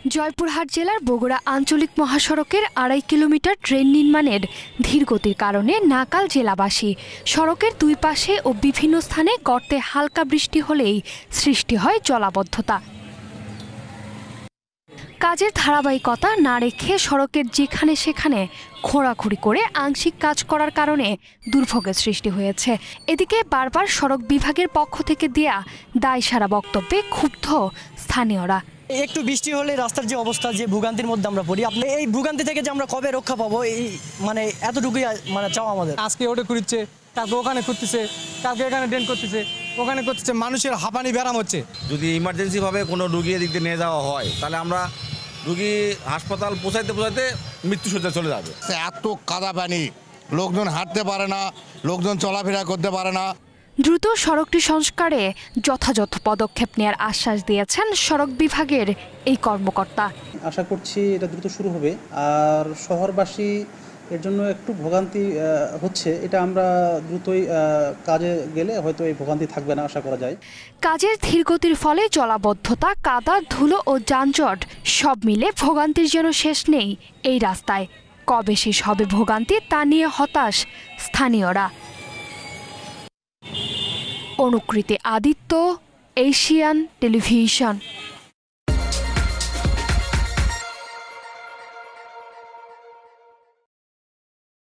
জয়পুরহাট জেলার বগুড়া আঞ্চলিক মহাসড়কের ২.৫ কিলোমিটার ট্রেন নির্মাণের ধীরগতির কারণে নাকাল জেলাবাসী। সড়কের দুই পাশে ও বিভিন্ন স্থানে গর্তে হালকা বৃষ্টি হলেই সৃষ্টি হয় জলাবদ্ধতা। কাজের ধারাবাহিকতা না রেখে সড়কের যেখানে সেখানে খোঁড়াখুঁড়ি করে আংশিক কাজ করার কারণে দুর্ভোগের সৃষ্টি হয়েছে। এদিকে বারবার সড়ক বিভাগের পক্ষ থেকে দেয়া দায়সারা বক্তব্যে ক্ষুব্ধ স্থানীয়রা। একটু বৃষ্টি হলে রাস্তার যে অবস্থা, যে ভোগান্তির মধ্যে আমরা পড়ি, আপনি এই ভোগান্তি থেকে যে আমরা কবে রক্ষা পাবো, এই এতটুকুই চাওয়া আমাদের। আজকে ওটা খুঁড়ছে, তারপর ওখানে খুঁড়তেছে, তারপর এখানে ড্রেন করতেছে, ওখানে করতেছে, মানুষের হাঁপানি ব্যারাম হচ্ছে। যদি ইমার্জেন্সিভাবে কোনো রুগী এদিক দিয়ে নিয়ে যাওয়া হয়, তাহলে আমরা রুগী হাসপাতাল পৌঁছাইতে মৃত্যুসজ্জায় চলে যাবে। এত কাদা পানি, লোকজন হাঁটতে পারে না, লোকজন চলাফেরা করতে পারে না। দ্রুত সড়কটি সংস্কারে যথাযথ পদক্ষেপ নেওয়ার আশ্বাস দিয়েছেন সড়ক বিভাগের এই কর্মকর্তা। আশা করছি এটা দ্রুত শুরু হবে। আর শহরবাসী এর জন্য একটু ভোগান্তি হচ্ছে, এটা আমরা দ্রুতই কাজে গেলে হয়তো এই ভোগান্তি থাকবে না আশা করা যায়। কাজের ধীরগতির ফলে জলাবদ্ধতা, কাদা, ধুলো ও যানজট সব মিলে ভোগান্তির যেন শেষ নেই এই রাস্তায়। কবে শেষ হবে ভোগান্তি তা নিয়ে হতাশ স্থানীয়রা। অনুকৃতি আদিত্য, এশিয়ান টেলিভিশন।